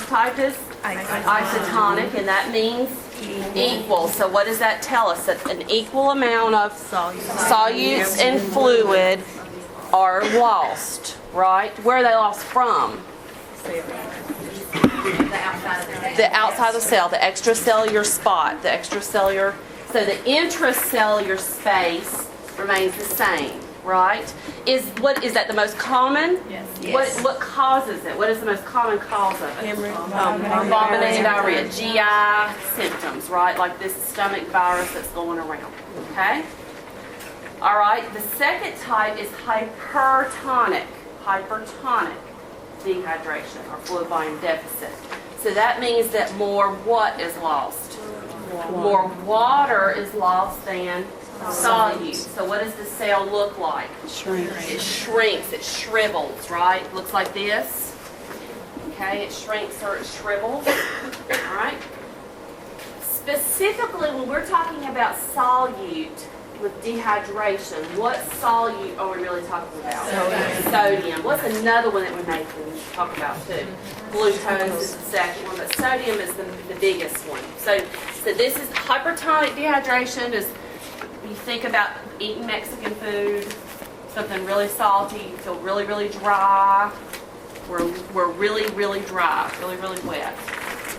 type is? Isotonic, and that means equal. So what does that tell us? That an equal amount of solutes and fluid are lost, right? Where are they lost from? The outside of the cell, the extracellular spot, the extracellular. So the intracellular space remains the same, right? Is that the most common? Yes. What causes it? What is the most common cause of it? Vomiting, diarrhea, GI symptoms, right? Like this stomach virus that's going around. Okay. All right. The second type is hypertonic. Hypertonic dehydration or fluid volume deficit. So that means that more what is lost? More water is lost than solute. So what does the cell look like? It shrinks, it shrivels, right? Looks like this. Okay, it shrinks or it shrivels. All right. Specifically, when we're talking about solute with dehydration, what solute are we really talking about? Sodium. What's another one that we may talk about too? Glucose is the second one, but sodium is the biggest one. So this is hypertonic dehydration. Is you think about eating Mexican food, something really salty, you feel really, really dry. We're really, really dry, really, really wet.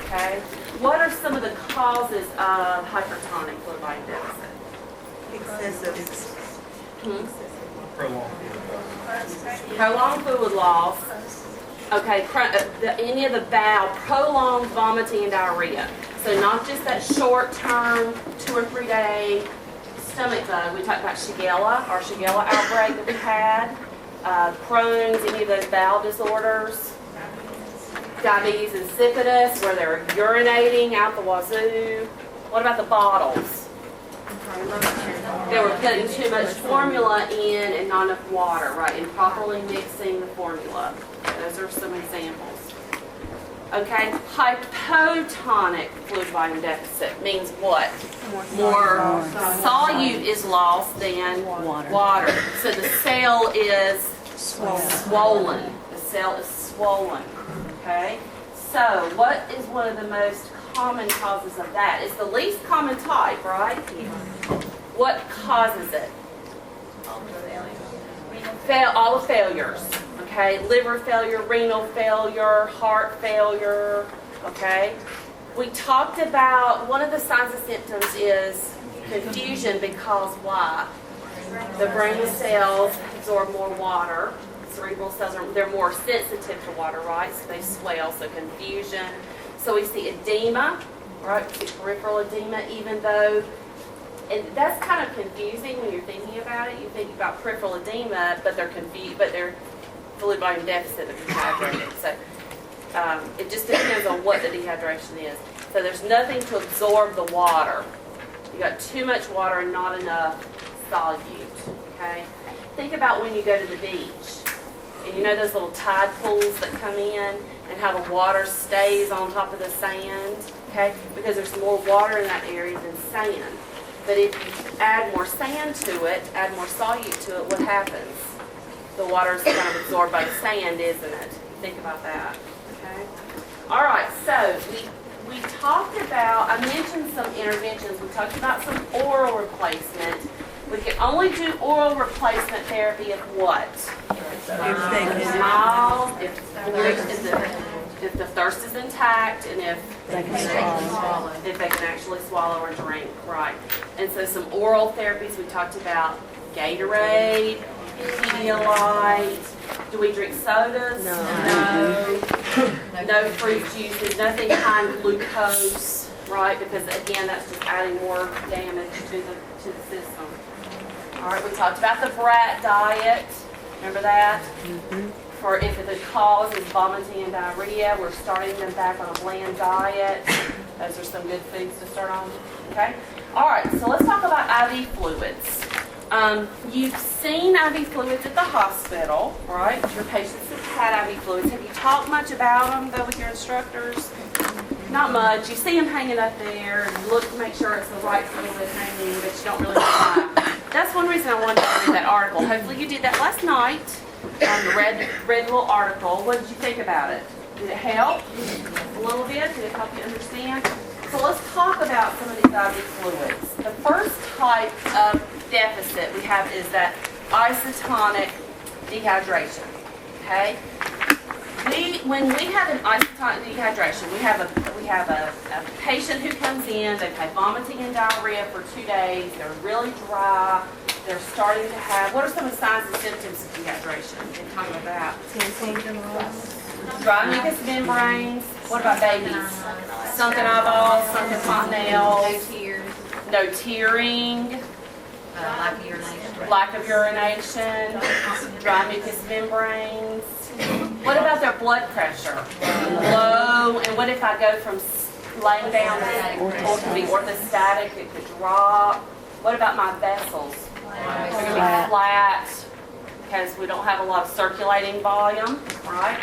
Okay. What are some of the causes of hypertonic fluid volume deficit? Excessive. Prolonged fluid loss. Okay, any of the bowel, prolonged vomiting and diarrhea. So not just that short-term 2 or 3 day stomach bug. We talked about Shigella, our Shigella outbreak that we had, Crohn's, any of those bowel disorders, diabetes insipidus, where they're urinating out the wazoo. What about the bottles? They were putting too much formula in and not enough water, right? Improperly mixing the formula. Those are some examples. Okay, hypotonic fluid volume deficit means what? More solute is lost than water. So the cell is swollen. The cell is swollen. Okay, so what is one of the most common causes of that? It's the least common type, right? What causes it? All the failures. Okay, liver failure, renal failure, heart failure. Okay, we talked about one of the signs and symptoms is confusion because why? The brain cells absorb more water. Cerebral cells they're more sensitive to water, right? So they swell. So confusion. So we see edema, right? We see peripheral edema, even though. And that's kind of confusing when you're thinking about it. You think about peripheral edema, but they're confused, but they're fluid volume deficit, they're dehydrated. So it just depends on what the dehydration is. So there's nothing to absorb the water. You got too much water and not enough solute. Okay. Think about when you go to the beach, and you know those little tide pools that come in, and how the water stays on top of the sand. Okay, because there's more water in that area than sand. But if you add more sand to it, add more solute to it, what happens? The water is kind of absorbed by the sand, isn't it? Think about that. Okay. All right. So we talked about. I mentioned some interventions. We talked about some oral replacement. We can only do oral replacement therapy if what? Mild. If the thirst is intact, and if they can actually swallow or drink, right? And so some oral therapies we talked about: Gatorade, Pedialyte. Do we drink sodas? No. No fruit juices. Nothing high in glucose, right? Because again, that's just adding more damage to the system. All right. We talked about the brat diet. Remember that? For if the cause is vomiting and diarrhea, we're starting them back on a bland diet. Those are some good foods to start on. Okay? All right, so let's talk about IV fluids. You've seen IV fluids at the hospital, right? Your patients have had IV fluids. Have you talked much about them, though, with your instructors? Not much. You see them hanging up there and look to make sure it's the right fluid hanging, but you don't really know why. That's one reason I wanted to read that article. Hopefully you did that last night. The read little article. What did you think about it? Did it help? A to help you understand. So let's talk about some of these IV fluids. The first type of deficit we have is that isotonic dehydration. Okay? When we have an isotonic dehydration, we have a patient who comes in, they've had vomiting and diarrhea for 2 days, they're really dry, they're starting to have, what are some of the signs and symptoms of dehydration? We can talk about that. Dry mucous membranes. What about babies? Sunken eyeballs, sunken hot nails. No tearing. Lack of urination. Dry mucous membranes. What about their blood pressure? Low. And what if I go from laying down, it could be orthostatic, it could drop. What about my vessels? They're going to be flat because we don't have a lot of circulating volume, right?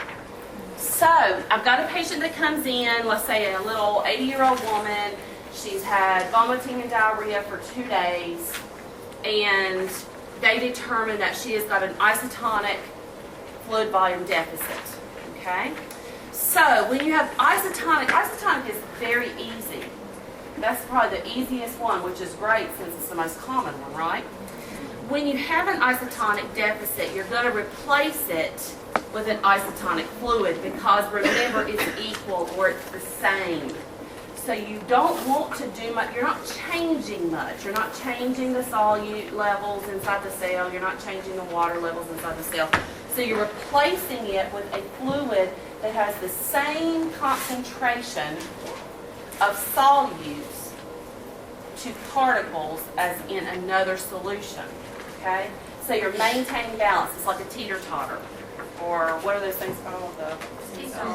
So, I've got a patient that comes in, let's say a little 80-year-old woman. She's had vomiting and diarrhea for 2 days, and they determine that she has got an isotonic fluid volume deficit, okay? So, when you have isotonic is very easy. That's probably the easiest one, which is great since it's the most common one, right? When you have an isotonic deficit, you're going to replace it with an isotonic fluid because remember it's equal or it's the same. So you don't want to do much, you're not changing much. You're not changing the solute levels inside the cell, you're not changing the water levels inside the cell. So you're replacing it with a fluid that has the same concentration of solutes to particles as in another solution. Okay? So you're maintaining balance. It's like a teeter-totter. Or what are those things called? The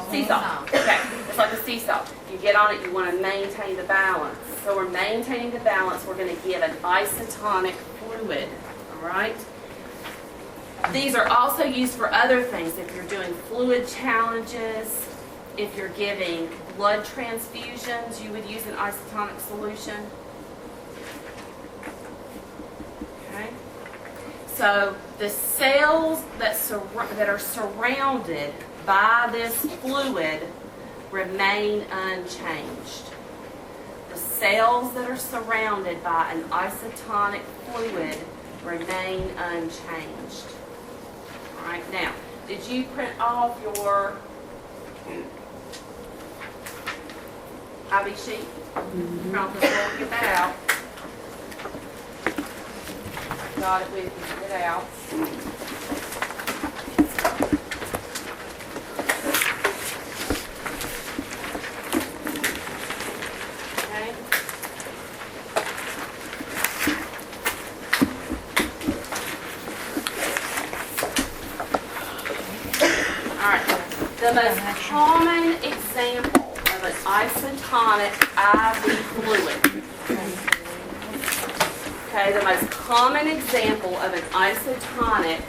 seesaw. Okay. It's like a seesaw. You get on it, you want to maintain the balance. So we're maintaining the balance. We're going to give an isotonic fluid. All right? These are also used for other things. If you're doing fluid challenges, if you're giving blood transfusions, you would use an isotonic solution. Okay? So the cells that are surrounded by this fluid remain unchanged. The cells that are surrounded by an isotonic fluid remain unchanged. All right, now, did you print off your IV sheet? From the floor, get that out. Got it with you, get it out. Okay. All right. The most common example of an isotonic IV fluid. Okay, the most common example of an isotonic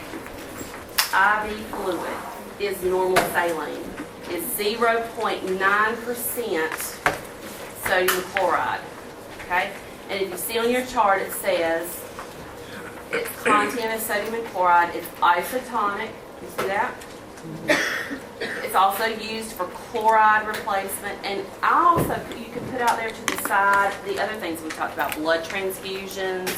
IV fluid is normal saline. It's 0.9% sodium chloride. Okay, and if you see on your chart, it says its content is sodium and chloride. It's isotonic. You see that? It's also used for chloride replacement, and you can put out there to the side the other things we talked about: blood transfusions,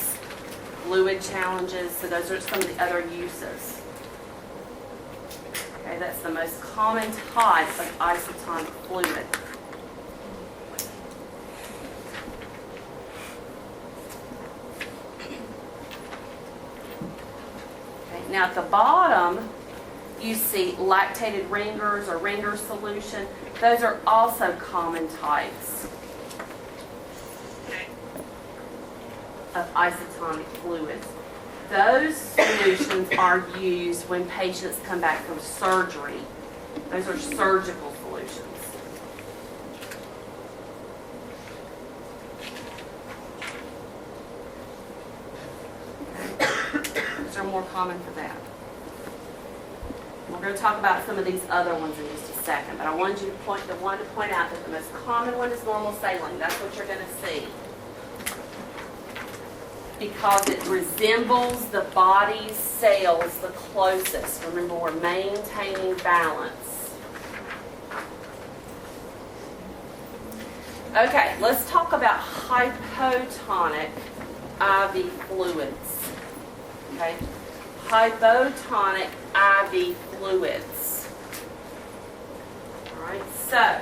fluid challenges. So those are some of the other uses. Okay, that's the most common type of isotonic fluid. Okay, now at the bottom, you see lactated ringers or ringer solution. Those are also common types of isotonic fluids. Those solutions are used when patients come back from surgery. Those are surgical solutions. Those are more common for that. We're going to talk about some of these other ones in just a second, but I wanted you to point out that the most common one is normal saline. That's what you're going to see, because it resembles the body's cells the closest. Remember, we're maintaining balance. Okay, let's talk about hypotonic IV fluids. Okay, hypotonic IV fluids. All right, so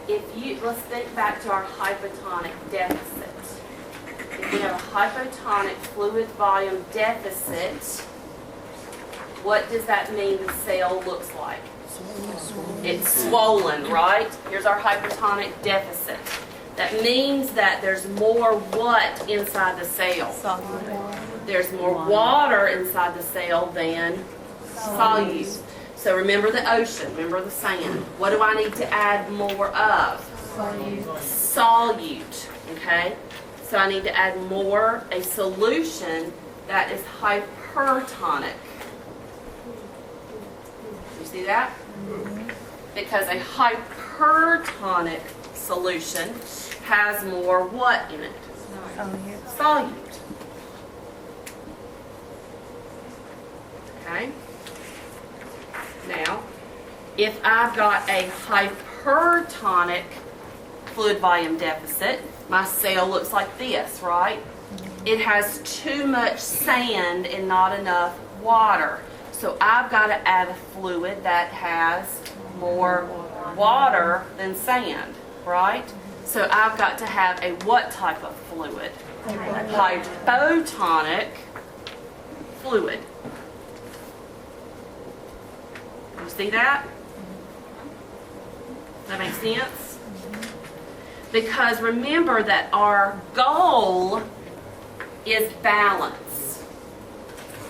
let's think back to our hypotonic deficit. If we have a hypotonic fluid volume deficit, what does that mean the cell looks like? It's swollen, right? Here's our hypertonic deficit. That means that there's more what inside the cell? There's more water inside the cell than solute. So remember the ocean, remember the sand. What do I need to add more of? Solute. Okay? So I need to add more, a solution that is hypertonic. You see that? Because a hypertonic solution has more what in it? Solute. Okay? Now, if I've got a hypertonic fluid volume deficit, my cell looks like this, right? It has too much sand and not enough water. So I've got to add a fluid that has more water than sand, right? So I've got to have a what type of fluid? Hypotonic fluid. You see that? That makes sense? Because remember that our goal is balance.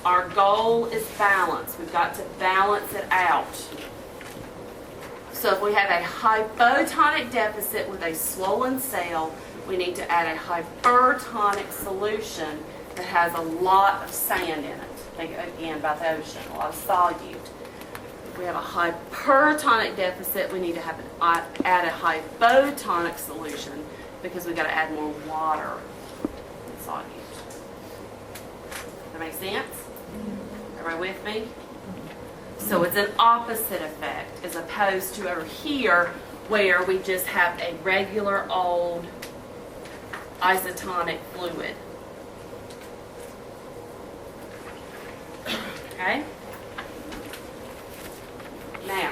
Our goal is balance. We've got to balance it out. So if we have a hypotonic deficit with a swollen cell, we need to add a hypertonic solution that has a lot of sand in it. Think again about the ocean, a lot of solute. If we have a hypertonic deficit, we need to add a hypotonic solution because we've got to add more water and solute. That make sense? Everybody with me? So it's an opposite effect as opposed to over here where we just have a regular old isotonic fluid. Okay? Now,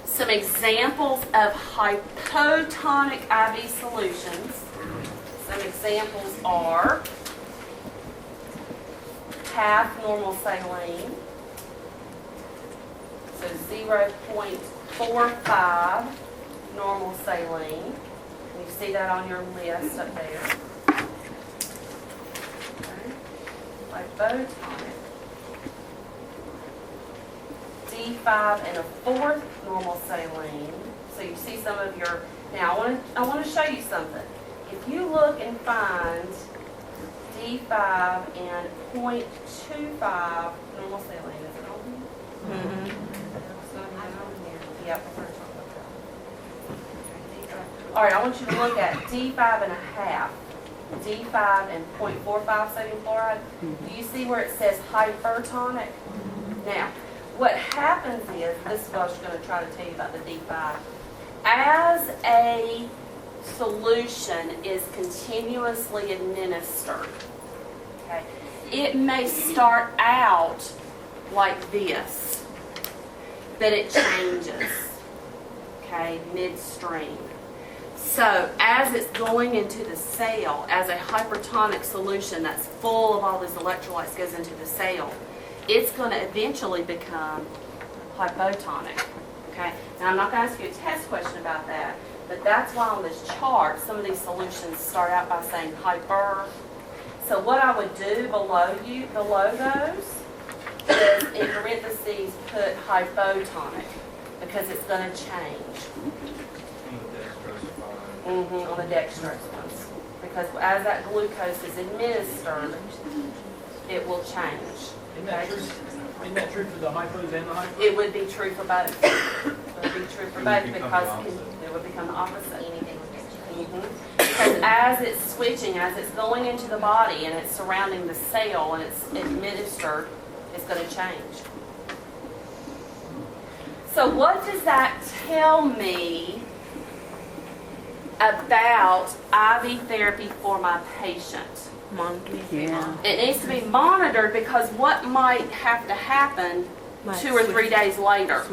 some examples of hypotonic IV solutions. Some examples are half normal saline. So 0.45 normal saline. And you see that on your list up there. Okay. Hypotonic. D5 and 1/4 normal saline. So you see some of your. Now I want to show you something. If you look and find D5 and 0.25 normal saline, is it on here? Mm-hmm. Yep. All right, I want you to look at D5 and 1/2. D5 and 0.45 sodium chloride. Do you see where it says hypertonic? Now, what happens is, this is what I was going to try to tell you about the D5. As a solution is continuously administered, okay, it may start out like this, but it changes, okay, midstream. So as it's going into the cell, as a hypertonic solution that's full of all these electrolytes goes into the cell, it's going to eventually become hypotonic. Okay. Now I'm not going to ask you a test question about that, but that's why on this chart some of these solutions start out by saying hyper. So what I would do below those is in parentheses put hypotonic because it's going to change. On the dextrose ones, because as that glucose is administered, it will change. Okay? Isn't that true for the hypos and the hypos? It would be true for both. It would be true for both because it would become the opposite. Because as it's switching, as it's going into the body and it's surrounding the cell and it's administered, it's going to change. So what does that tell me about IV therapy for my patient? Yeah. It needs to be monitored because what might have to happen 2 or 3 days later?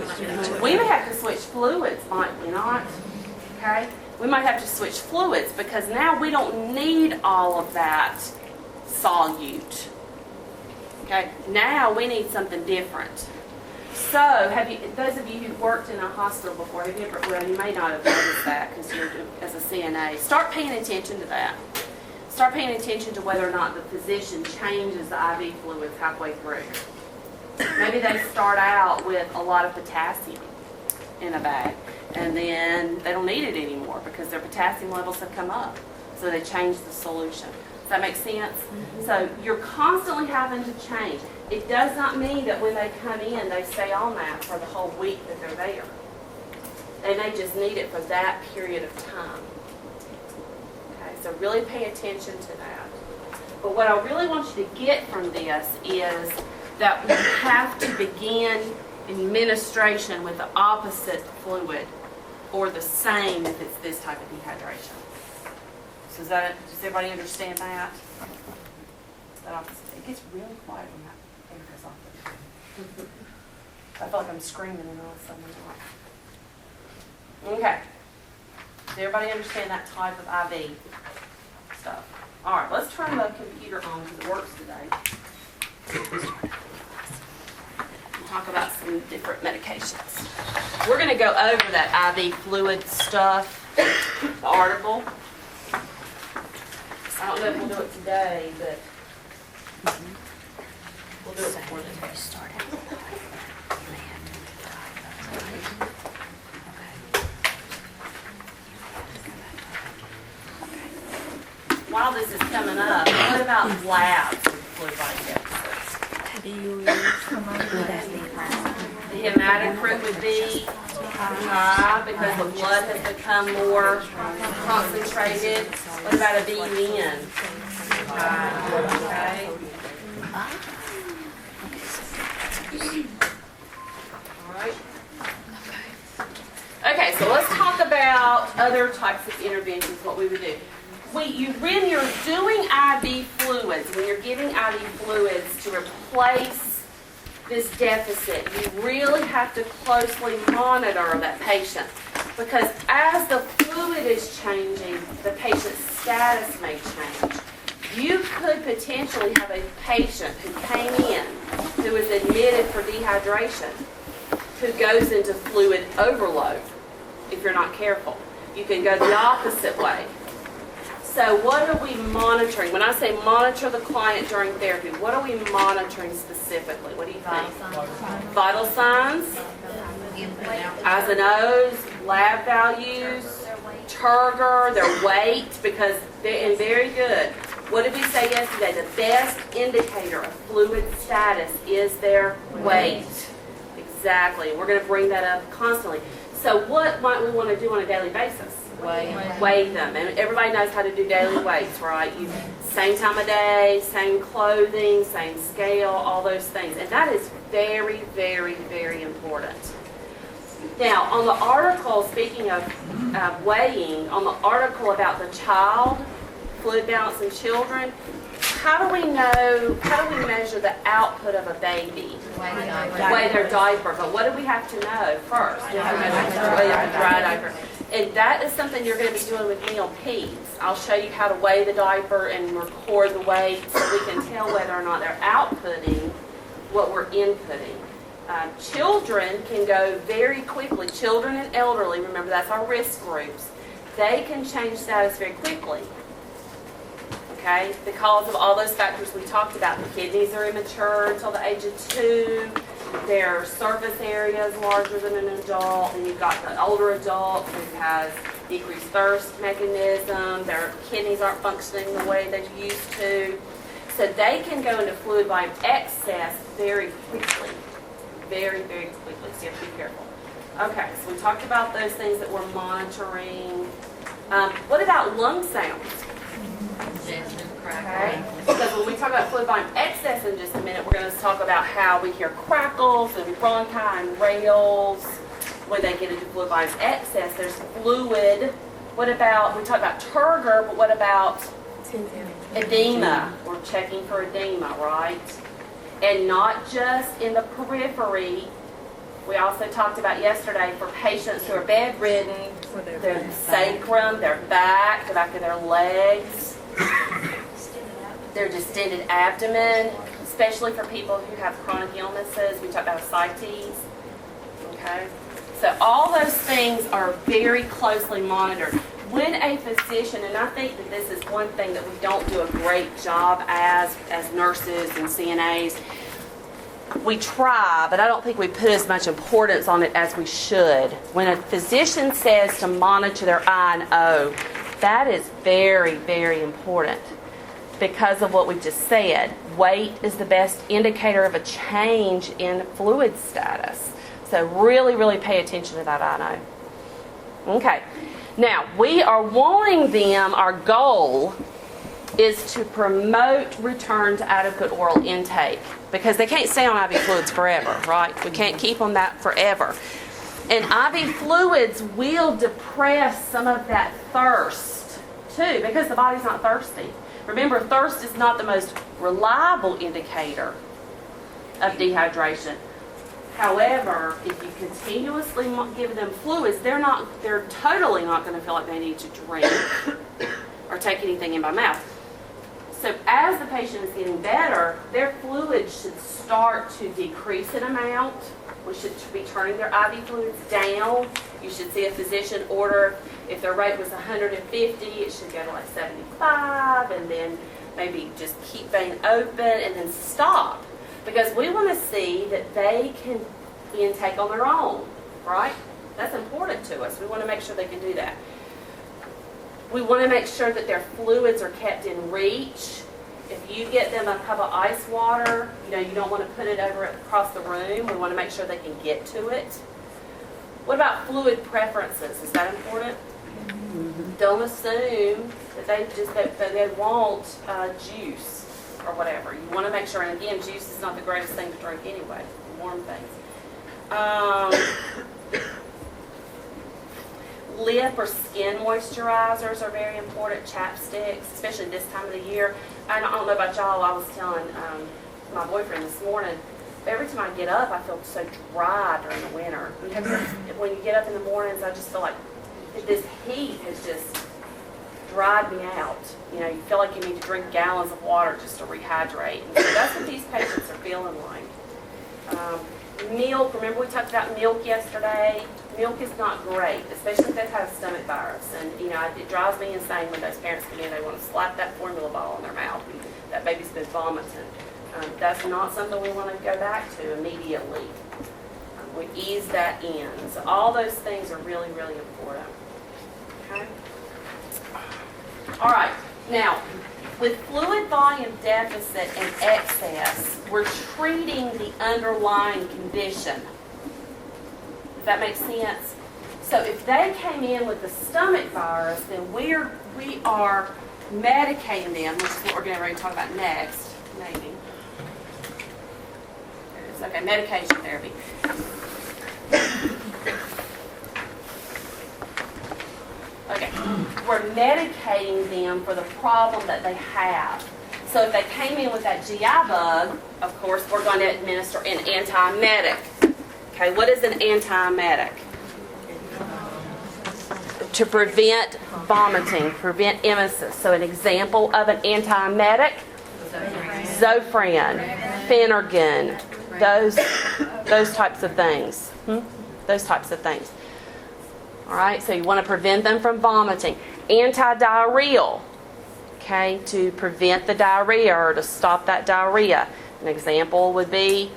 We may have to switch fluids, might we not? Okay? We might have to switch fluids because now we don't need all of that solute. Okay? Now we need something different. So, those of you who've worked in a hospital before, have you ever, well, you may not have noticed that because you're as a CNA. Start paying attention to that. Start paying attention to whether or not the physician changes the IV fluids halfway through. Maybe they start out with a lot of potassium in a bag, and then they don't need it anymore because their potassium levels have come up. So they change the solution. Does that make sense? Mm-hmm. So you're constantly having to change. It does not mean that when they come in, they stay on that for the whole week that they're there. They may just need it for that period of time. Okay, so really pay attention to that. But what I really want you to get from this is that we have to begin administration with the opposite fluid or the same if it's this type of dehydration. So does everybody understand that? That opposite. It gets really quiet when that air goes off. I feel like I'm screaming and all of a sudden I'm not. Okay. Does everybody understand that type of IV stuff? All right, let's turn the computer on because it works today. Talk about some different medications. We're going to go over that IV fluid stuff, the article. I don't know if we'll do it today, but we'll do it before the day starts. While this is coming up, what about labs with fluid body deficits? The hematocrit would be high because the blood has become more concentrated. What about a BUN? Okay. All right. Okay, so let's talk about other types of interventions, what we would do. When you're doing IV fluids, when you're giving IV fluids to replace this deficit, you really have to closely monitor that patient because as the fluid is changing, the patient's status may change. You could potentially have a patient who came in who is admitted for dehydration who goes into fluid overload if you're not careful. You can go the opposite way. So what are we monitoring? When I say monitor the client during therapy, what are we monitoring specifically? What do you think? Vital signs, I's and O's, lab values, turgor, their weight, because they're very good. What did we say yesterday? The best indicator of fluid status is their weight. Exactly. We're going to bring that up constantly. So what might we want to do on a daily basis? Weigh them. And everybody knows how to do daily weights, right? Same time of day, same clothing, same scale, all those things. And that is very, very, very important. Now, on the article, speaking of weighing, on the article about the child, fluid balance in children, how do we measure the output of a baby? Weigh their diaper. But what do we have to know first? We have to measure the dry diaper. And that is something you're going to be doing with me on peds. I'll show you how to weigh the diaper and record the weight so we can tell whether or not they're outputting what we're inputting. Children can go very quickly. Children and elderly, remember that's our risk groups, they can change status very quickly. Okay? Because of all those factors we talked about. The kidneys are immature until the age of 2. Their surface area is larger than an adult, and you've got the older adult who has decreased thirst mechanism. Their kidneys aren't functioning the way they used to. So they can go into fluid volume excess very quickly. Very, very quickly. So you have to be careful. Okay, so we talked about those things that we're monitoring. What about lung sounds? Okay. Because when we talk about fluid volume excess in just a minute, we're going to talk about how we hear crackles and bronchi and rales. when they get into fluid volumes excess, there's fluid. What about, we talked about turgor, but what about edema? We're checking for edema, right? And not just in the periphery. We also talked about yesterday for patients who are bedridden, their sacrum, their back, the back of their legs, their distended abdomen, especially for people who have chronic illnesses. We talked about ascites. Okay? So all those things are very closely monitored. When a physician, and I think that this is one thing that we don't do a great job as nurses and CNAs, we try, but I don't think we put as much importance on it as we should. When a physician says to monitor their I and O, that is very, very important because of what we just said. Weight is the best indicator of a change in fluid status. So really, really pay attention to that I and O. Okay. Now, we are wanting them, our goal is to promote return to adequate oral intake because they can't stay on IV fluids forever, right? We can't keep on that forever. And IV fluids will depress some of that thirst too because the body's not thirsty. Remember, thirst is not the most reliable indicator of dehydration. However, if you continuously give them fluids, they're totally not going to feel like they need to drink or take anything in by mouth. So as the patient is getting better, their fluids should start to decrease in amount. We should be turning their IV fluids down. You should see a physician order, if their rate was 150, it should go to like 75, and then maybe just keep vein open and then stop. Because we want to see that they can intake on their own, right? That's important to us. We want to make sure they can do that. We want to make sure that their fluids are kept in reach. If you get them a cup of ice water, you don't want to put it over across the room. We want to make sure they can get to it. What about fluid preferences? Is that important? Don't assume that they want juice or whatever. You want to make sure, and again, juice is not the greatest thing to drink anyway, warm things. Lip or skin moisturizers are very important, chapsticks, especially this time of the year. I don't know about y'all, I was telling my boyfriend this morning, every time I get up, I feel so dry during the winter. When you get up in the mornings, I just feel like this heat has just dried me out. You feel like you need to drink gallons of water just to rehydrate. And so that's what these patients are feeling like. Milk, remember we talked about milk yesterday? Milk is not great, especially if they've had a stomach virus. And, it drives me insane when those parents come in, they want to slap that formula ball in their mouth. And that baby's been vomiting. That's not something we want to go back to immediately. We ease that in. So all those things are really, really important. Okay? All right. Now, with fluid volume deficit and excess, we're treating the underlying condition. Does that make sense? So if they came in with the stomach virus, then we are medicating them, which is what we're going to talk about next, maybe. It's okay, medication therapy. Okay, we're medicating them for the problem that they have. So if they came in with that GI bug, of course, we're going to administer an antiemetic. Okay, what is an antiemetic? To prevent vomiting, prevent emesis. So an example of an antiemetic, Zofran, Phenergan, those types of things. Those types of things. All right, so you want to prevent them from vomiting. Antidiarrheal, okay, to prevent the diarrhea or to stop that diarrhea. An example would be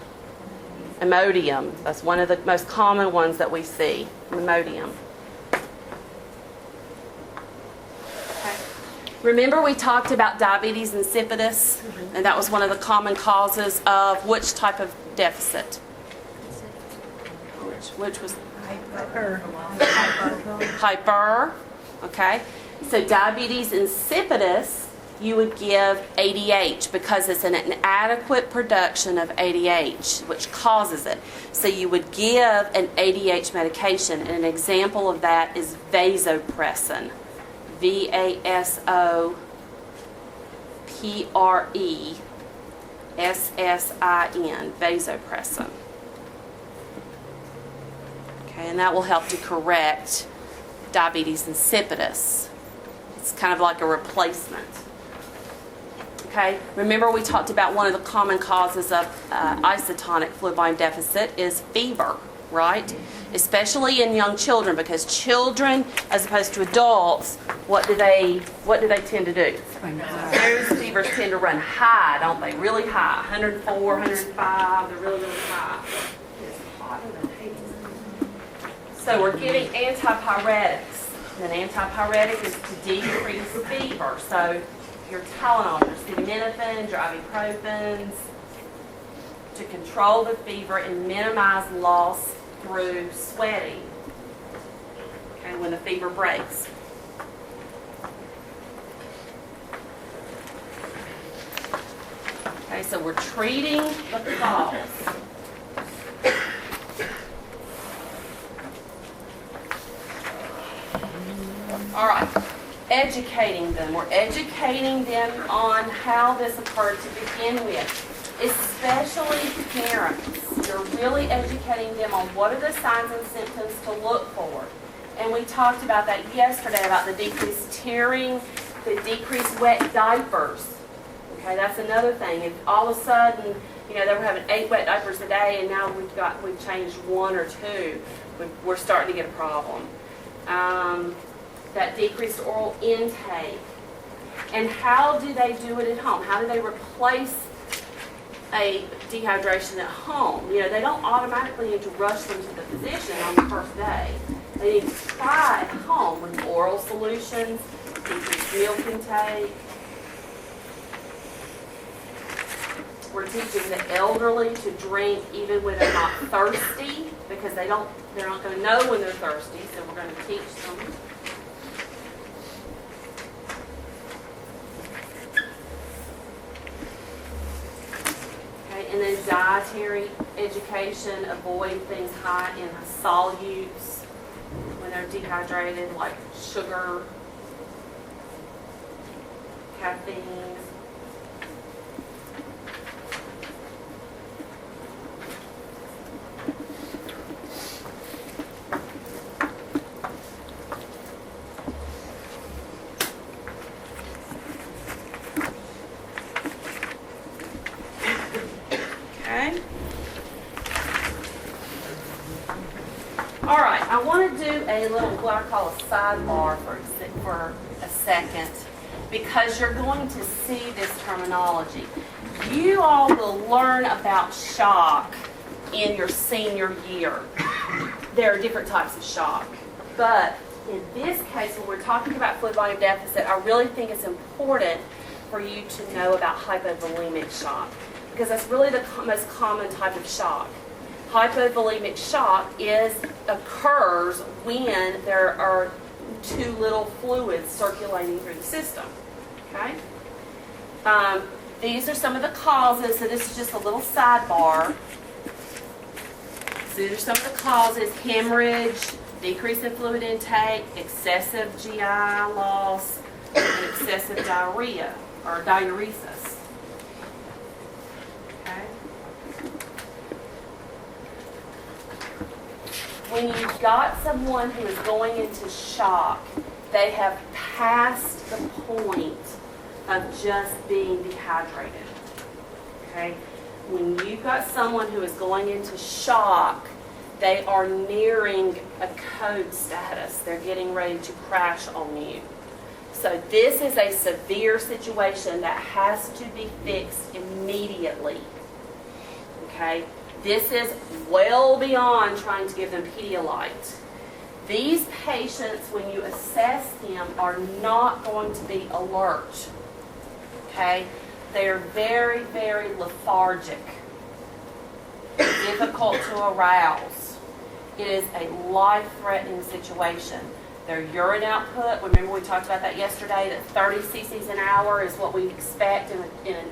Imodium. That's one of the most common ones that we see, Imodium. Okay. Remember we talked about diabetes insipidus, and that was one of the common causes of which type of deficit? Which was hyper. Okay. So diabetes insipidus you would give ADH because it's an inadequate production of ADH, which causes it. So you would give an ADH medication, and an example of that is vasopressin, vasopressin, vasopressin. Okay, and that will help to correct diabetes insipidus. It's kind of like a replacement. Okay, remember we talked about one of the common causes of isotonic fluid volume deficit is fever, right? Especially in young children, because children, as opposed to adults, what do they tend to do? Those fevers tend to run high, don't they? Really high, 104, 105. They're really, really high. It's hot in the table. So we're giving antipyretics. An antipyretic is to decrease fever. So your Tylenol, your acetaminophen, your ibuprofens, to control the fever and minimize loss through sweating. Okay, when the fever breaks. Okay, so we're treating the cause. All right, educating them. We're educating them on how this occurred to begin with, especially parents. You're really educating them on what are the signs and symptoms to look for. And we talked about that yesterday, about the decreased tearing, the decreased wet diapers. Okay, that's another thing. If all of a sudden, they were having 8 wet diapers a day, and now we've changed 1 or 2, we're starting to get a problem. That decreased oral intake. And how do they do it at home? How do they replace a dehydration at home? They don't automatically need to rush them to the physician on the first day. They need to try at home with oral solutions, decreased milk intake. We're teaching the elderly to drink even when they're not thirsty, because they're not going to know when they're thirsty, so we're going to teach them. And then dietary education, avoid things high in solutes when they're dehydrated, like sugar, caffeine. All right, I want to do a little, what I call a sidebar for a second, because you're going to see this terminology. You all will learn about shock in your senior year. There are different types of shock. But in this case, when we're talking about fluid volume deficit, I really think it's important for you to know about hypovolemic shock, because that's really the most common type of shock. Hypovolemic shock occurs when there are too little fluids circulating through the system. Okay? These are some of the causes, so this is just a little sidebar. So these are some of the causes: hemorrhage, decrease in fluid intake, excessive GI loss, and excessive diarrhea or diuresis. When you've got someone who is going into shock, they have passed the point of just being dehydrated. Okay? When you've got someone who is going into shock, they are nearing a code status. They're getting ready to crash on you. So this is a severe situation that has to be fixed immediately. Okay? This is well beyond trying to give them Pedialyte. These patients, when you assess them, are not going to be alert. Okay? They're very, very lethargic, difficult to arouse. It is a life-threatening situation. Their urine output, remember we talked about that yesterday, that 30 cc's an hour is what we expect in an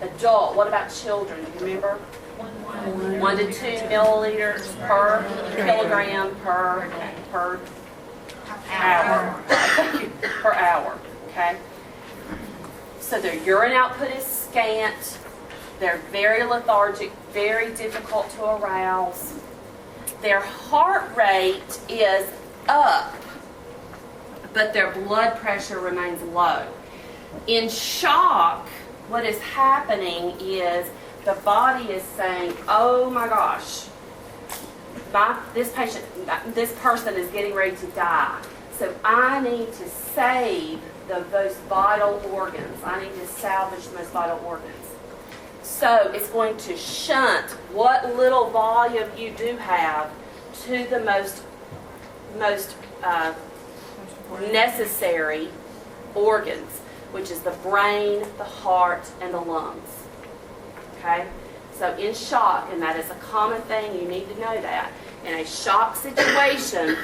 adult. What about children? Do you remember? 1 to 2 milliliters per kilogram per hour. Per hour, okay? So their urine output is scant. They're very lethargic, very difficult to arouse. Their heart rate is up, but their blood pressure remains low. In shock, what is happening is the body is saying, oh my gosh, this person is getting ready to die. So I need to save the most vital organs. I need to salvage the most vital organs. So it's going to shunt what little volume you do have to the most necessary organs, which is the brain, the heart, and the lungs. Okay? So in shock, and that is a common thing, you need to know that. In a shock situation,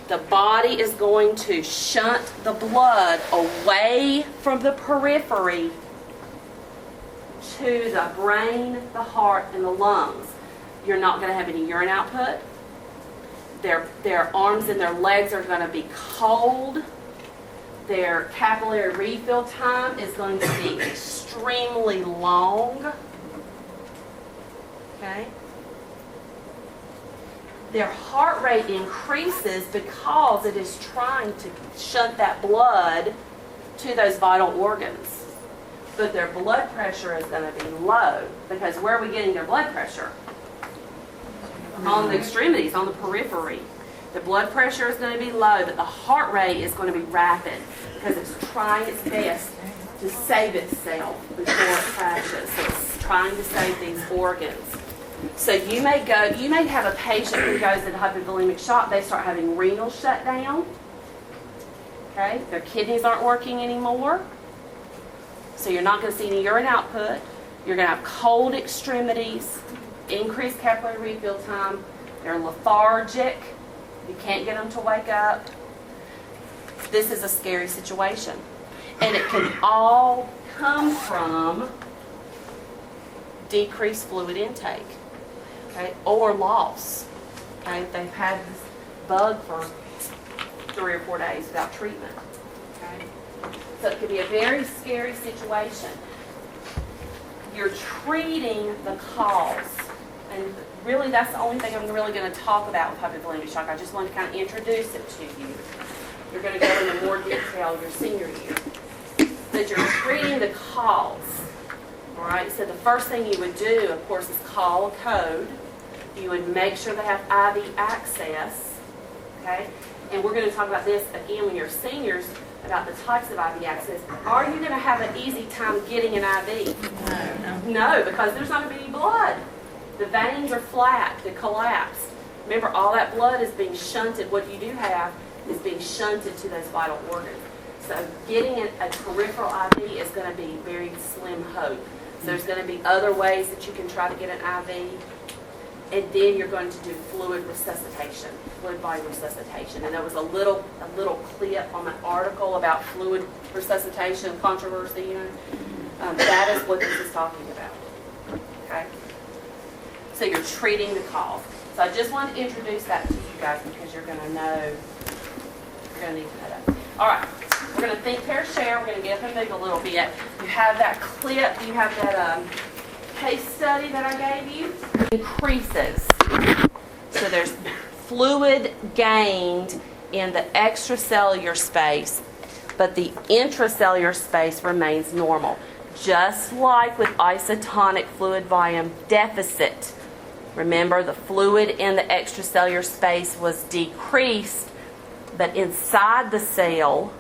the body is going to shunt the blood away from the periphery to the brain, the heart, and the lungs. You're not going to have any urine output. Their arms and their legs are going to be cold. Their capillary refill time is going to be extremely long. Okay? Their heart rate increases because it is trying to shunt that blood to those vital organs. But their blood pressure is going to be low, because where are we getting their blood pressure? On the extremities, on the periphery. The blood pressure is going to be low, but the heart rate is going to be rapid, because it's trying its best to save itself before it crashes. So it's trying to save these organs. So you may have a patient who goes into hypovolemic shock. They start having renal shutdown. Okay, their kidneys aren't working anymore. So you're not going to see any urine output. You're going to have cold extremities, increased capillary refill time. They're lethargic. You can't get them to wake up. This is a scary situation. And it can all come from decreased fluid intake, okay, or loss. Okay, they've had this bug for 3 or 4 days without treatment. Okay, so it could be a very scary situation. You're treating the cause, and really that's the only thing I'm really going to talk about with hypovolemic shock. I just wanted to kind of introduce it to you. You're going to go into more detail your senior year. But you're treating the cause. All right, so the first thing you would do, of course, is call a code. You would make sure they have IV access, okay? And we're going to talk about this again when you're seniors, about the types of IV access. Are you going to have an easy time getting an IV? No, because there's not going to be any blood. The veins are flat, they collapsed. Remember, all that blood is being shunted. What you do have is being shunted to those vital organs. So getting a peripheral IV is going to be very slim hope. So there's going to be other ways that you can try to get an IV. And then you're going to do fluid resuscitation, fluid body resuscitation. And there was a little clip on that article about fluid resuscitation controversy. You know, that is what this is talking about. Okay. So you're treating the cause. So I just wanted to introduce that to you guys because you're going to know. You're going to need to know that. All right. We're going to think, pair, share. We're going to get up and move a little bit. You have that clip. You have that case study that I gave you. Increases. So there's fluid gained in the extracellular space, but the intracellular space remains normal. Just like with isotonic fluid volume deficit. Remember, the fluid in the extracellular space was decreased, but inside the cell,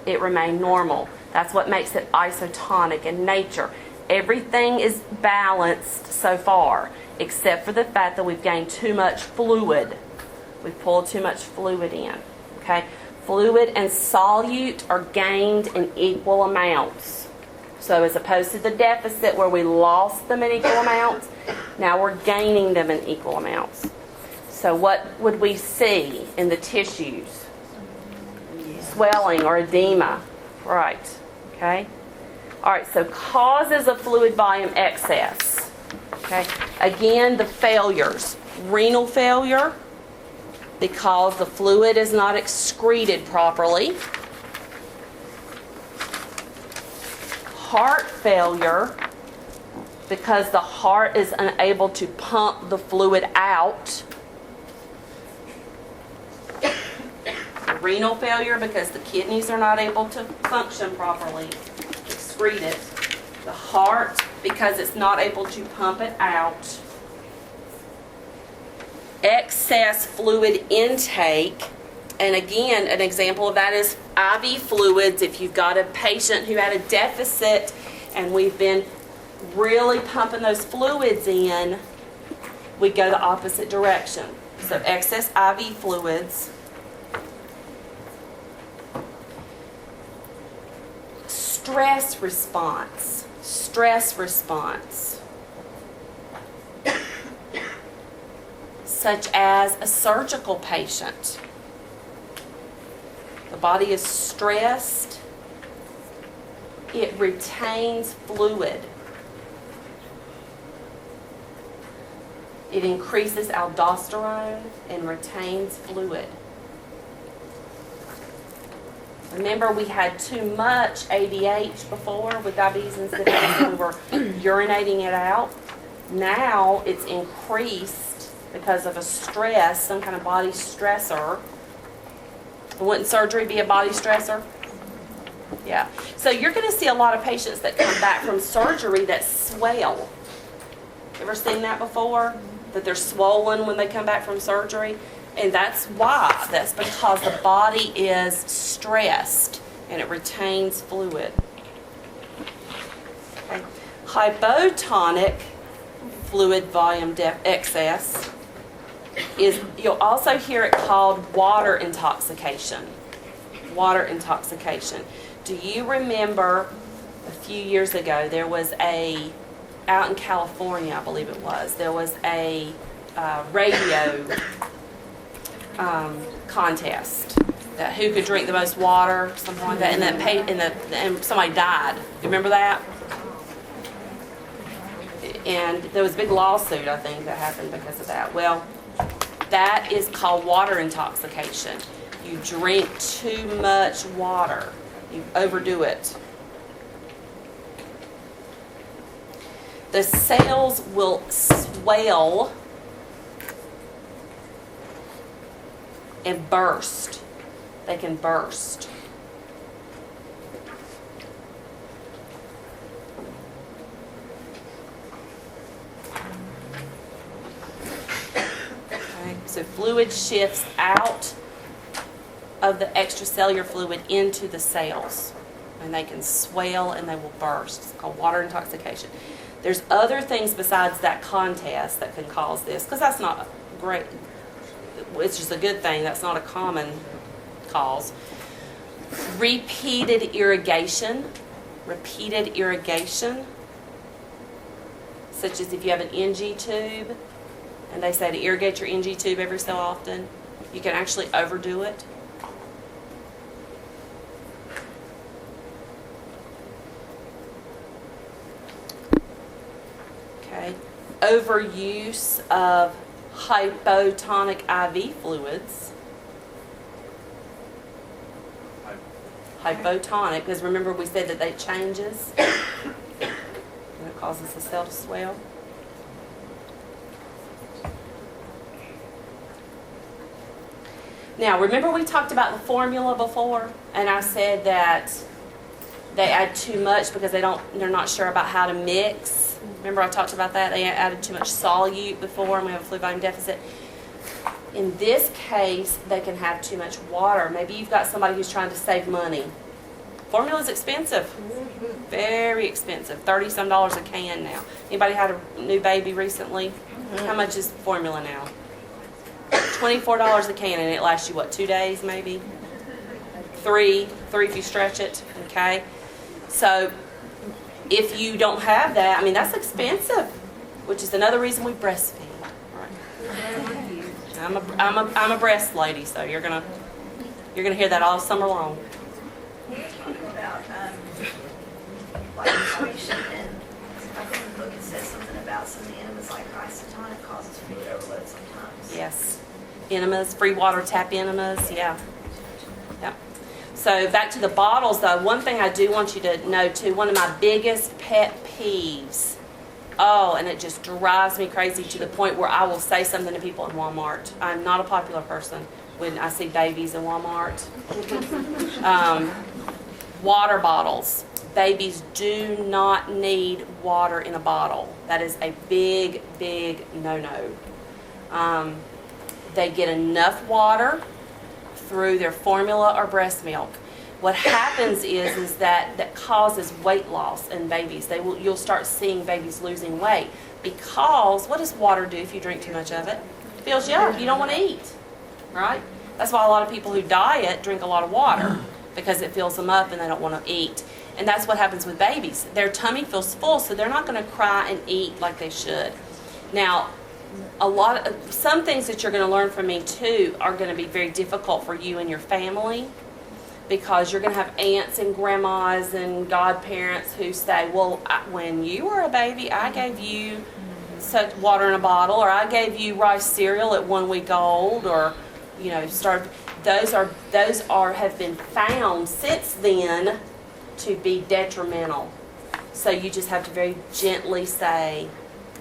it remained normal. That's what makes it isotonic in nature. Everything is balanced so far, except for the fact that we've gained too much fluid. We've pulled too much fluid in. Okay? Fluid and solute are gained in equal amounts. So as opposed to the deficit where we lost them in equal amounts, now we're gaining them in equal amounts. So what would we see in the tissues? swelling or edema. Right. Okay. All right, so causes of fluid volume excess. Okay. Again, the failures. Renal failure, because the fluid is not excreted properly. Heart failure, because the heart is unable to pump the fluid out. Renal failure, because the kidneys are not able to function properly, excrete it. The heart, because it's not able to pump it out. Excess fluid intake, and again, an example of that is IV fluids. If you've got a patient who had a deficit and we've been really pumping those fluids in, we go the opposite direction. So excess IV fluids. Stress response. Stress response. Such as a surgical patient. The body is stressed. It retains fluid. It increases aldosterone and retains fluid. Remember, we had too much ADH before with diabetes insipidus, and we were urinating it out. Now it's increased because of a stress, some kind of body stressor. Wouldn't surgery be a body stressor? Yeah. So you're going to see a lot of patients that come back from surgery that swell. Ever seen that before? That they're swollen when they come back from surgery? And that's why. That's because the body is stressed and it retains fluid. Okay. Hypotonic fluid volume excess is, you'll also hear it called water intoxication. Water intoxication. Do you remember a few years ago there was out in California, I believe it was, there was a radio contest that who could drink the most water, something like that, and somebody died. You remember that? And there was a big lawsuit, I think, that happened because of that. Well, that is called water intoxication. You drink too much water. You overdo it. The cells will swell and burst. They can burst. Okay, so fluid shifts out of the extracellular fluid into the cells, and they can swell and they will burst. It's called water intoxication. There's other things besides that contest that can cause this, because that's not great. It's just a good thing. That's not a common cause. Repeated irrigation. Repeated irrigation. Such as if you have an NG tube, and they say to irrigate your NG tube every so often, you can actually overdo it. Okay. Overuse of hypotonic IV fluids. Hypotonic, because remember we said that it changes and it causes the cell to swell. Now remember we talked about the formula before, and I said that they add too much because they're not sure about how to mix. Remember I talked about that? They added too much solute before and we have a fluid volume deficit. In this case, they can have too much water. Maybe you've got somebody who's trying to save money. Formula is expensive. Very expensive. $30-some a can now. Anybody had a new baby recently? How much is formula now? $24 a can, and it lasts you, what, 2 days maybe? Three if you stretch it, okay? So if you don't have that, I mean, that's expensive, which is another reason we breastfeed. Right? I'm a breast lady, so you're gonna You're going to hear that all summer long. We were talking about like inflammation, and I think in the book it says something about some of the enemas like isotonic causes fluid overload sometimes. Yes. Enemas, free water tap enemas, yeah. Yep. So back to the bottles though, one thing I do want you to know too, one of my biggest pet peeves, and it just drives me crazy to the point where I will say something to people in Walmart. I'm not a popular person when I see babies in Walmart. Water bottles. Babies do not need water in a bottle. That is a big, big no-no. They get enough water through their formula or breast milk. What happens is that causes weight loss in babies. You'll start seeing babies losing weight because what does water do if you drink too much of it? It fills you up. You don't want to eat, right? That's why a lot of people who diet drink a lot of water because it fills them up and they don't want to eat. And that's what happens with babies. Their tummy feels full, so they're not going to cry and eat like they should. Now, some things that you're going to learn from me too are going to be very difficult for you and your family because you're going to have aunts and grandmas and godparents who say, well, when you were a baby, I gave you such water in a bottle, or I gave you rice cereal at 1 week old, or those have been found since then to be detrimental. So you just have to very gently say,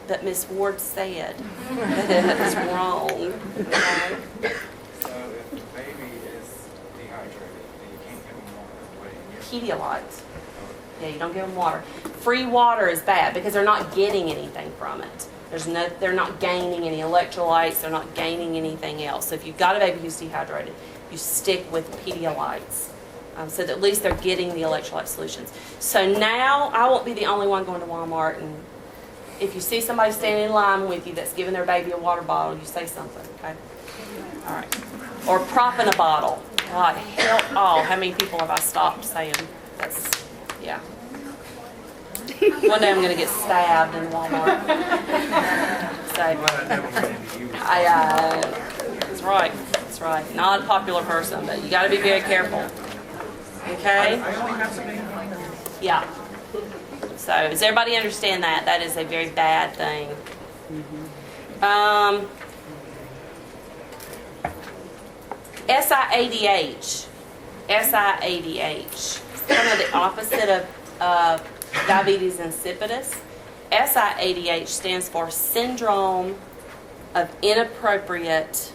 but Miss Ward said that it's wrong. Okay? So if the baby is dehydrated, then you can't give them water. What do you give them? Pedialyte. Yeah, you don't give them water. Free water is bad because they're not getting anything from it. They're not gaining any electrolytes. They're not gaining anything else. So if you've got a baby who's dehydrated, you stick with Pedialytes. So that at least they're getting the electrolyte solutions. So now I won't be the only one going to Walmart, and if you see somebody standing in line with you that's giving their baby a water bottle, you say something, okay? All right. Or propping a bottle. Like, how many people have I stopped saying that's, yeah. One day I'm going to get stabbed in Walmart. So, that's right. That's right. Not a popular person, but you got to be very careful. Okay? Yeah. So, does everybody understand that? That is a very bad thing. SIADH. SIADH. It's kind of the opposite of diabetes insipidus. SIADH stands for Syndrome of Inappropriate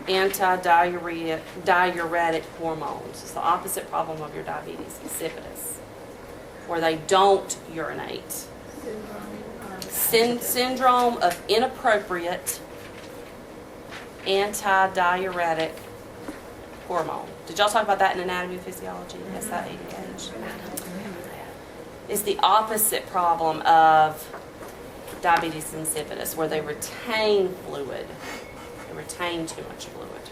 Antidiuretic Hormones. It's the opposite problem of your diabetes insipidus, where they don't urinate. Syndrome of Inappropriate Antidiuretic Hormone. Did y'all talk about that in anatomy and physiology? SIADH. It's the opposite problem of diabetes insipidus, where they retain fluid. They retain too much fluid.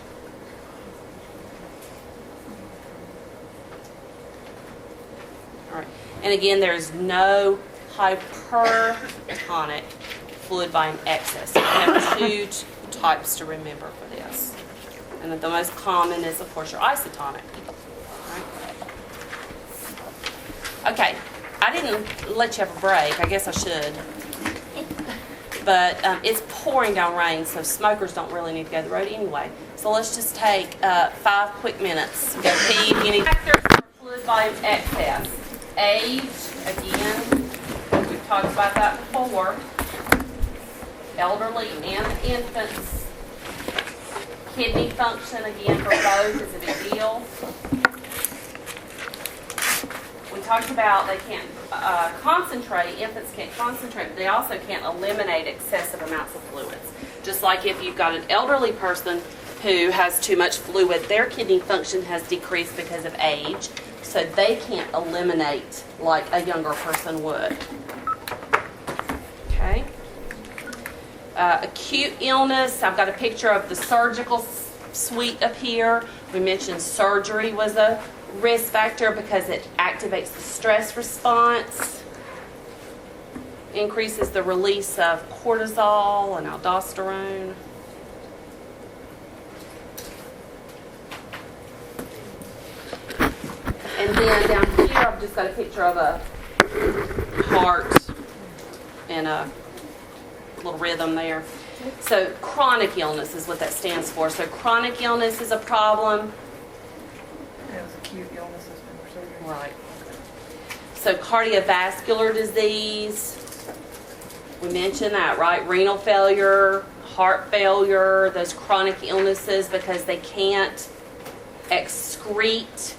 All right. And again, there's no hypertonic fluid volume excess. So we have two types to remember for this. And the most common is, of course, your isotonic. Right? Okay. I didn't let you have a break. I guess I should. But it's pouring down rain, so smokers don't really need to go to the road anyway. So let's just take 5 quick minutes. Go pee if you need. Factors for fluid volume excess. Age, again, we've talked about that before. Elderly and infants. Kidney function, again, for both is a big deal. We talked about they can't concentrate, infants can't concentrate, but they also can't eliminate excessive amounts of fluids. Just like if you've got an elderly person who has too much fluid, their kidney function has decreased because of age, so they can't eliminate like a younger person would. Okay. Acute illness, I've got a picture of the surgical suite up here. We mentioned surgery was a risk factor because it activates the stress response, increases the release of cortisol and aldosterone. And then down here, I've just got a picture of a heart and a little rhythm there. So chronic illness is what that stands for. So chronic illness is a problem. That was acute illnesses and surgery. Right. So cardiovascular disease, we mentioned that, right? Renal failure, heart failure, those chronic illnesses because they can't excrete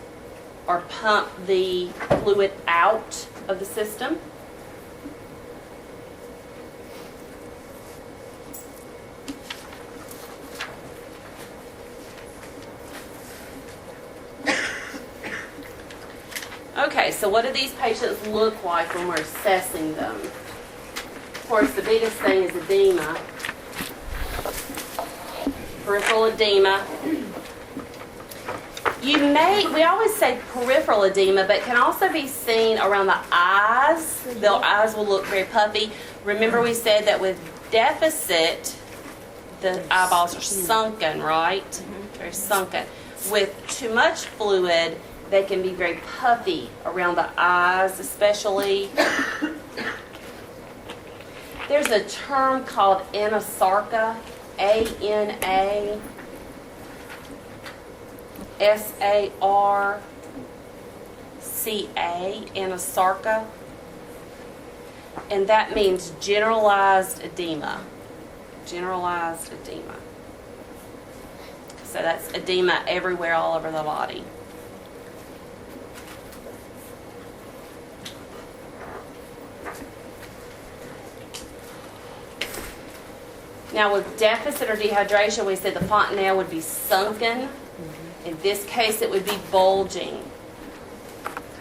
or pump the fluid out of the system. Okay, so what do these patients look like when we're assessing them? Of course, the biggest thing is edema, peripheral edema. We always say peripheral edema, but it can also be seen around the eyes. The eyes will look very puffy. Remember we said that with deficit, the eyeballs are sunken, right? Very sunken. With too much fluid, they can be very puffy around the eyes, especially. There's a term called anasarca, A-N-A-S-A-R-C-A, anasarca. And that means generalized edema. Generalized edema. So that's edema everywhere, all over the body. Now with deficit or dehydration, we said the fontanelle would be sunken. In this case, it would be bulging.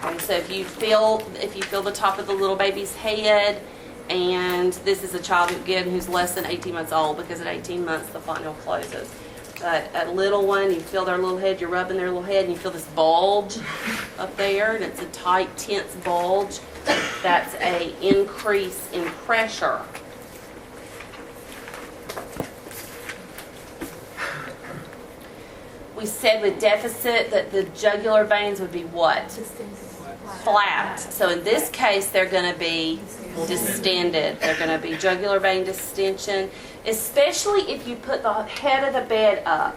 Okay, so if you feel the top of the little baby's head, and this is a child again who's less than 18 months old, because at 18 months the fontanelle closes. But a little one, you feel their little head, you're rubbing their little head, and you feel this bulge up there, and it's a tight, tense bulge. That's an increase in pressure. We said with deficit that the jugular veins would be what? Flat. So in this case, they're going to be distended. They're going to be jugular vein distension, especially if you put the head of the bed up.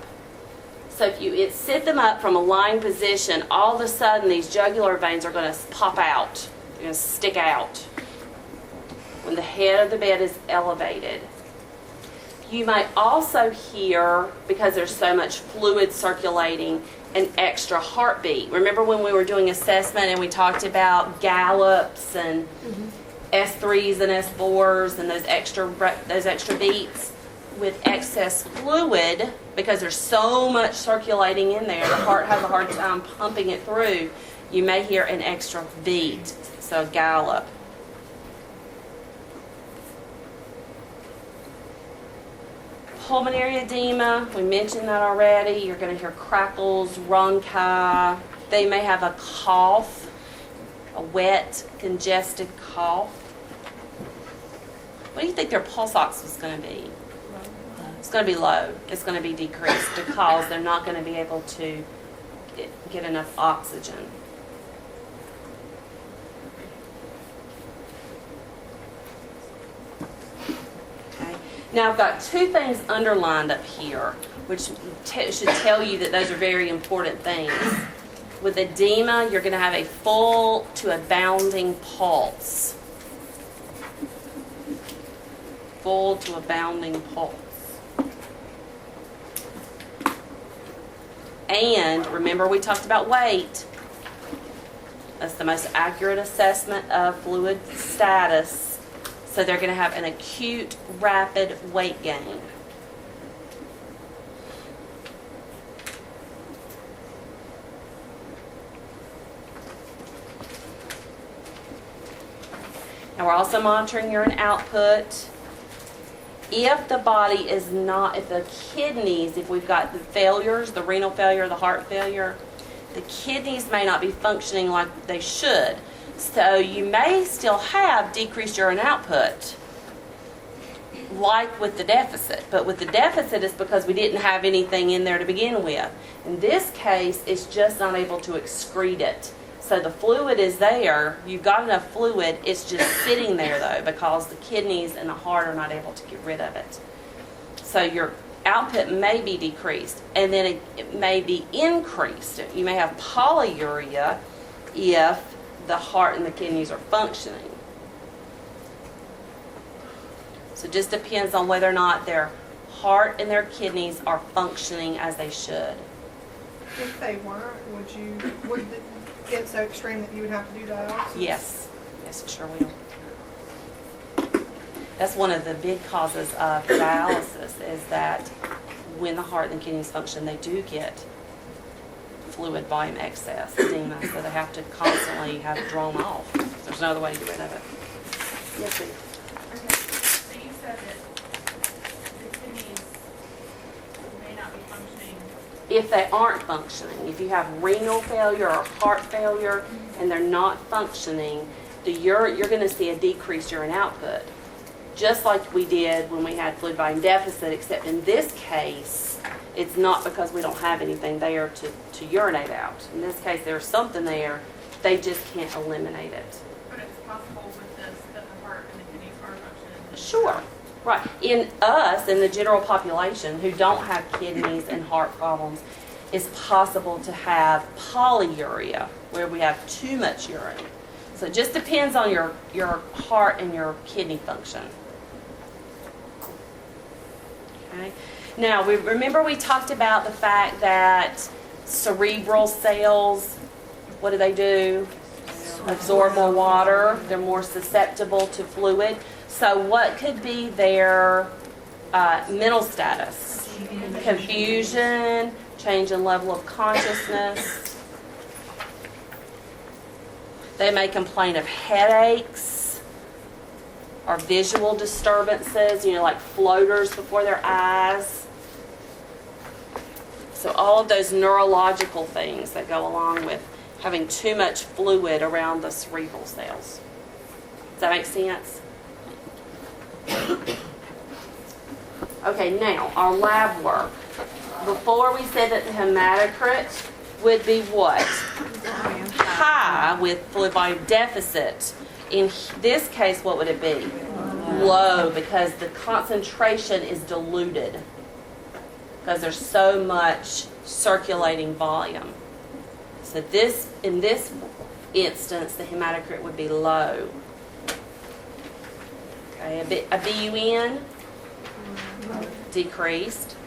So if you sit them up from a lying position, all of a sudden these jugular veins are going to pop out. They're going to stick out when the head of the bed is elevated. You might also hear, because there's so much fluid circulating, an extra heartbeat. Remember when we were doing assessment and we talked about gallops and S3s and S4s and those extra beats? With excess fluid, because there's so much circulating in there, the heart has a hard time pumping it through, you may hear an extra beat, so gallop. Pulmonary edema, we mentioned that already. You're going to hear crackles, rhonchi. They may have a cough, a wet, congested cough. What do you think their pulse ox is going to be? It's going to be low. It's going to be decreased because they're not going to be able to get enough oxygen. Now I've got two things underlined up here, which should tell you that those are very important things. With edema, you're going to have a full to a bounding pulse. Full to a bounding pulse. And remember we talked about weight. That's the most accurate assessment of fluid status. So they're going to have an acute, rapid weight gain. Now we're also monitoring urine output. If the body is not, if the kidneys, if we've got the failures, the renal failure, the heart failure, the kidneys may not be functioning like they should. So you may still have decreased urine output, like with the deficit. But with the deficit, it's because we didn't have anything in there to begin with. In this case, it's just not able to excrete it. So the fluid is there, you've got enough fluid, it's just sitting there though because the kidneys and the heart are not able to get rid of it. So your output may be decreased and then it may be increased. You may have polyuria if the heart and the kidneys are functioning. So it just depends on whether or not their heart and their kidneys are functioning as they should. If they weren't, would it get so extreme that you would have to do dialysis? Yes, yes, it sure will. That's one of the big causes of dialysis is that when the heart and the kidneys function, they do get fluid volume excess, edema, so they have to constantly have it drawn off. There's no other way to get rid of it. Yes, sir. Okay, so you said that the kidneys may not be functioning. If they aren't functioning, if you have renal failure or heart failure and they're not functioning, you're going to see a decreased urine output. Just like we did when we had fluid volume deficit, except in this case, it's not because we don't have anything there to urinate out. In this case, there's something there, they just can't eliminate it. But it's possible with this that the heart and the kidneys are functioning. Sure, right. In us, in the general population who don't have kidneys and heart problems, it's possible to have polyuria, where we have too much urine. So it just depends on your heart and your kidney function. Okay. Now, remember we talked about the fact that cerebral cells, what do? Absorb more water. They're more susceptible to fluid. So what could be their mental status? Confusion, change in level of consciousness. They may complain of headaches or visual disturbances, like floaters before their eyes. So all of those neurological things that go along with having too much fluid around the cerebral cells. Does that make sense? Okay, now our lab work. Before we said that the hematocrit would be what? High with fluid volume deficit. In this case, what would it be? Low, because the concentration is diluted. Because there's so much circulating volume. So in this instance, the hematocrit would be low. Okay, a BUN decreased.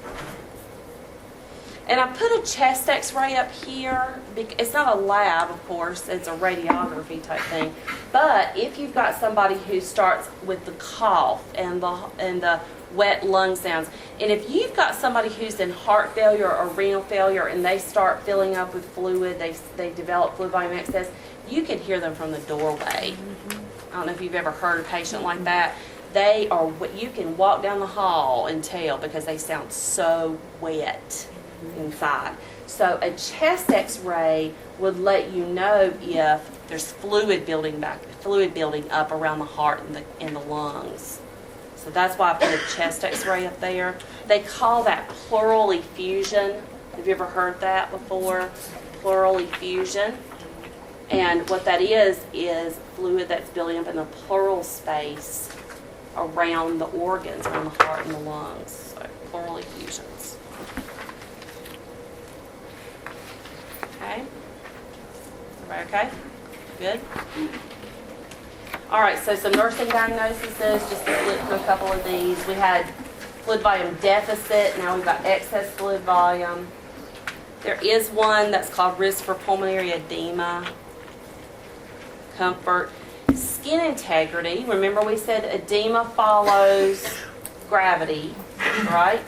And I put a chest x-ray up here. It's not a lab, of course. It's a radiography type thing. But if you've got somebody who starts with the cough and the wet lung sounds, and if you've got somebody who's in heart failure or renal failure and they start filling up with fluid, they develop fluid volume excess, you can hear them from the doorway. I don't know if you've ever heard a patient like that. You can walk down the hall and tell because they sound so wet inside. So a chest x-ray would let you know if there's fluid building up around the heart and the lungs. So that's why I put a chest x-ray up there. They call that pleural effusion. Have you ever heard that before? Pleural effusion. And what that is fluid that's building up in the pleural space around the organs, around the heart and the lungs. So pleural effusions. Okay? Everybody okay? Good? All right, so some nursing diagnoses, just to flip through a couple of these. We had fluid volume deficit. Now we've got excess fluid volume. There is one that's called risk for pulmonary edema. Comfort. Skin integrity. Remember we said edema follows gravity, right?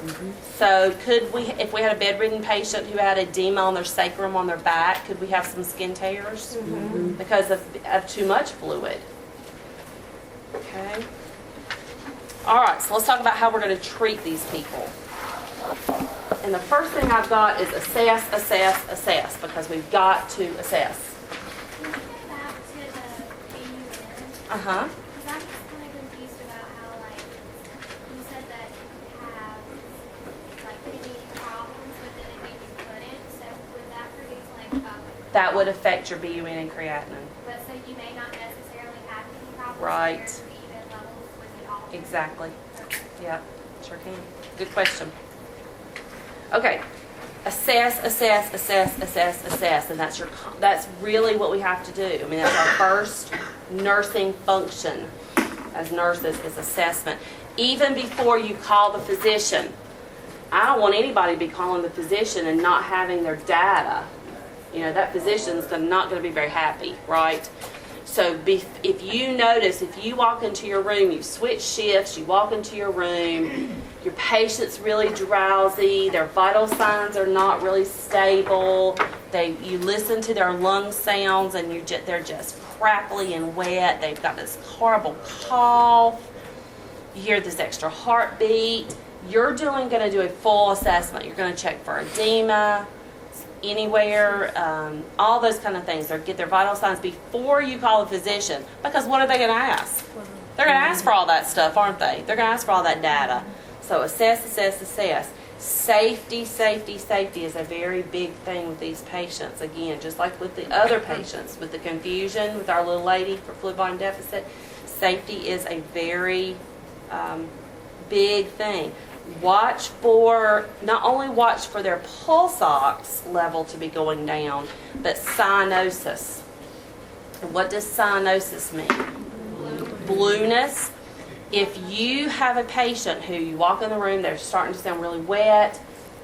So could we, if we had a bedridden patient who had edema on their sacrum on their back, could we have some skin tears because of too much fluid? Okay. All right, so let's talk about how we're going to treat these people. And the first thing I've got is assess, because we've got to assess. Can we go back to the AUN? Uh-huh. Because I'm just kind of confused about how, you said that you have, kidney problems, but then it made you couldn't. So would that produce, that would affect your BUN and creatinine. But so you may not necessarily have any problems. Right. There's even levels with it all. Exactly. Okay. Yep, sure can. Good question. Okay, assess, and that's really what we have to do. I mean, that's our first nursing function as nurses is assessment. Even before you call the physician, I don't want anybody to be calling the physician and not having their data. You know, that physician's not going to be very happy, right? So if you notice, if you walk into your room, you switch shifts, you walk into your room, your patient's really drowsy, their vital signs are not really stable, you listen to their lung sounds and they're just crackly and wet, they've got this horrible cough, you hear this extra heartbeat, you're going to do a full assessment. You're going to check for edema, anywhere, all those kind of things. They'll get their vital signs before you call the physician. Because what are they going to ask? They're going to ask for all that stuff, aren't they? They're going to ask for all that data. So assess. Safety is a very big thing with these patients. Again, just like with the other patients, with the confusion with our little lady for fluid volume deficit, safety is a very big thing. Not only watch for their pulse ox level to be going down, but cyanosis. What does cyanosis mean? Blueness. If you have a patient who you walk in the room, they're starting to sound really wet,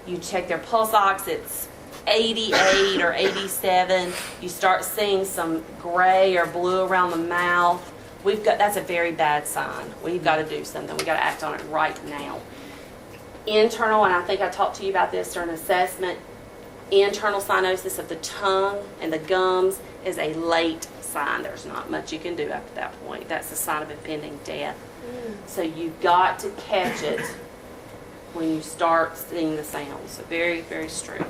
you check their pulse ox, it's 88 or 87, you start seeing some gray or blue around the mouth, that's a very bad sign. We've got to do something. We've got to act on it right now. Internal, and I think I talked to you about this during assessment, internal cyanosis of the tongue and the gums is a late sign. There's not much you can do after that point. That's a sign of impending death. So you've got to catch it when you start seeing the sounds. So very, very strict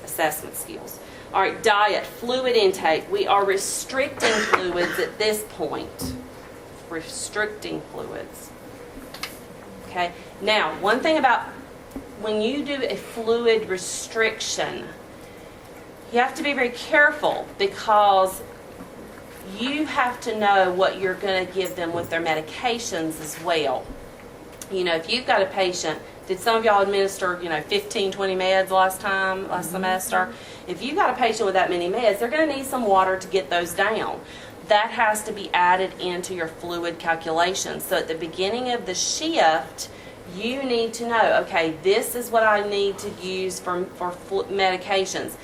assessment skills. All right, diet, fluid intake. We are restricting fluids at this point. Restricting fluids. Okay. Now, one thing about when you do a fluid restriction, you have to be very careful because you have to know what you're going to give them with their medications as well. You know, if you've got a patient, did some of y'all administer, 15, 20 meds last semester? If you've got a patient with that many meds, they're going to need some water to get those down. That has to be added into your fluid calculation. So at the beginning of the shift, you need to know, okay, this is what I need to use for medications.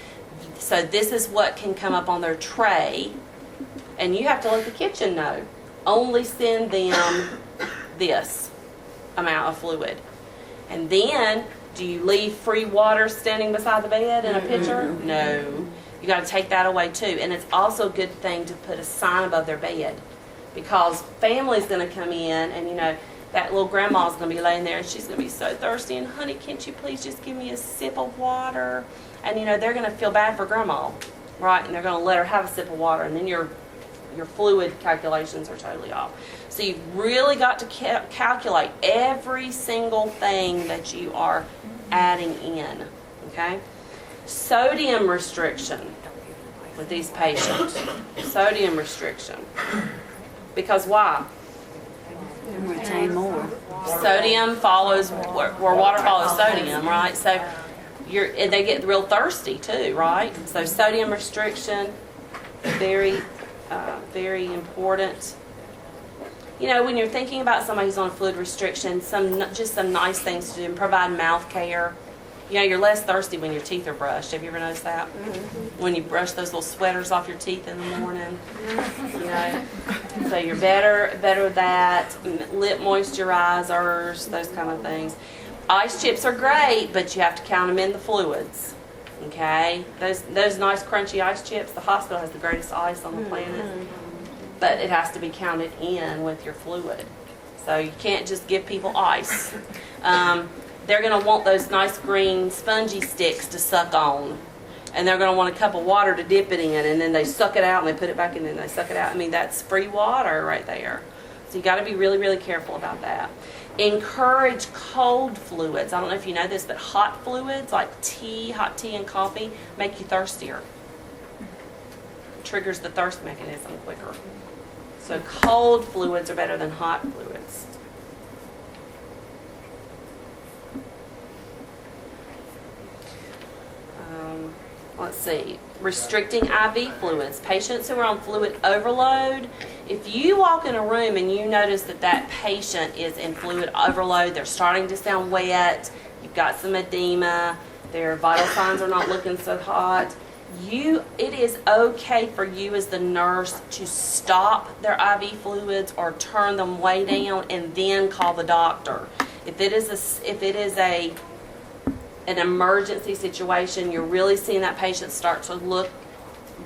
So this is what can come up on their tray. And you have to let the kitchen know. Only send them this amount of fluid. And then, do you leave free water standing beside the bed in a pitcher? No. You got to take that away too. And it's also a good thing to put a sign above their bed. Because family's going to come in and, that little grandma's going to be laying there and she's going to be so thirsty. And, honey, can't you please just give me a sip of water? And, they're going to feel bad for grandma, right? And they're going to let her have a sip of water. And then your fluid calculations are totally off. So you've really got to calculate every single thing that you are adding in, okay? Sodium restriction with these patients. Sodium restriction. Because why? Retain more. Sodium follows, where water follows sodium, right? So they get real thirsty too, right? So sodium restriction, very important. When you're thinking about somebody who's on a fluid restriction, some nice things to do and provide mouth care. You're less thirsty when your teeth are brushed. Have you ever noticed that? Mm-hmm. When you brush those little sweaters off your teeth in the morning. So you're better with that. Lip moisturizers, those kind of things. Ice chips are great, but you have to count them in the fluids. Okay? Those nice crunchy ice chips, the hospital has the greatest ice on the planet. But it has to be counted in with your fluid. So you can't just give people ice. They're going to want those nice green spongy sticks to suck on. And they're going to want a cup of water to dip it in. And then they suck it out and they put it back in and they suck it out. I mean, that's free water right there. So you got to be really, really careful about that. Encourage cold fluids. I don't know if you know this, but hot fluids like tea, hot tea and coffee make you thirstier. triggers the thirst mechanism quicker. So cold fluids are better than hot fluids. Let's see, restricting IV fluids. Patients who are on fluid overload, if you walk in a room and you notice that that patient is in fluid overload, they're starting to sound wet, you've got some edema, their vital signs are not looking so hot, it is okay for you as the nurse to stop their IV fluids or turn them way down and then call the doctor. If it is an emergency situation, you're really seeing that patient start to look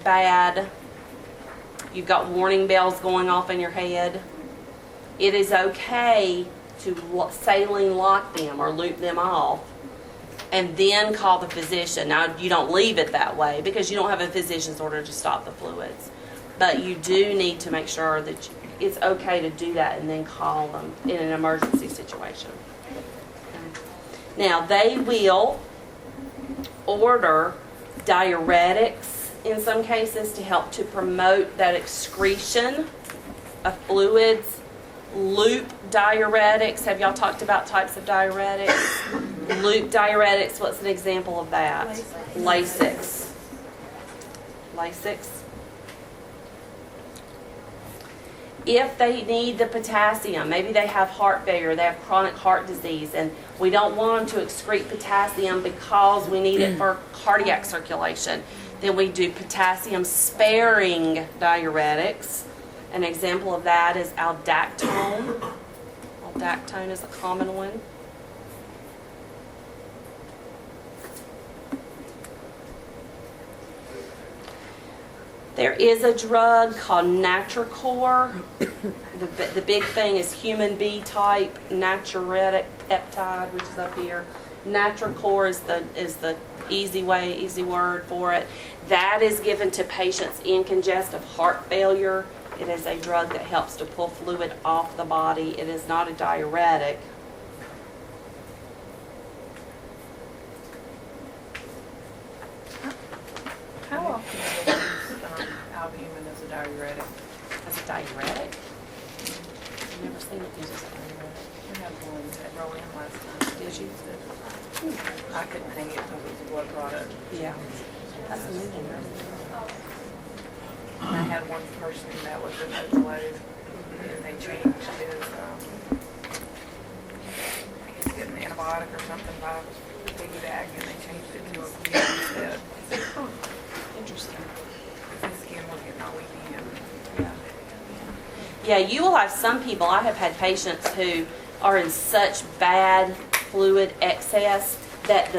bad, you've got warning bells going off in your head, it is okay to saline lock them or loop them off and then call the physician. Now, you don't leave it that way because you don't have a physician's order to stop the fluids, but you do need to make sure that it's okay to do that and then call them in an emergency situation. Now, they will order diuretics in some cases to help to promote that excretion of fluids. Loop diuretics. Have y'all talked about types of diuretics? Loop diuretics, what's an example of that? Lasix. Lasix. If they need the potassium, maybe they have heart failure, they have chronic heart disease, and we don't want them to excrete potassium because we need it for cardiac circulation, then we do potassium-sparing diuretics. An example of that is aldactone. Aldactone is a common one. There is a drug called Natracor. The big thing is human B type natriuretic peptide, which is up here. Natracor is the easy word for it. That is given to patients in congestive heart failure. It is a drug that helps to pull fluid off the body. It is not a diuretic. How often do they use albumin as a diuretic? As a diuretic? I've never seen it used as a diuretic. We had one at Rowan last time. Did you? I couldn't hang it because it was a blood product. Yeah. That's a new one. I had one person that was an overload, and they changed his, I guess getting an antibiotic or something by piggyback, and they changed it to a PM instead. Interesting. His skin was getting all weepy and. Yeah, you will have some people, I have had patients who are in such bad fluid excess that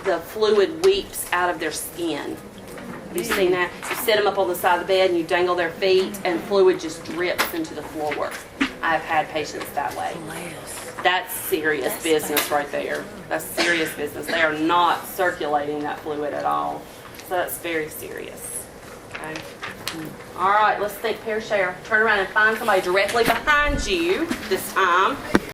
the fluid weeps out of their skin. Have you seen that? You set them up on the side of the bed and you dangle their feet and fluid just drips into the floor. I've had patients that way. That's serious business right there. That's serious business. They are not circulating that fluid at all. So that's very serious. Okay. All right, let's think pair share. Turn around and find somebody directly behind you this time.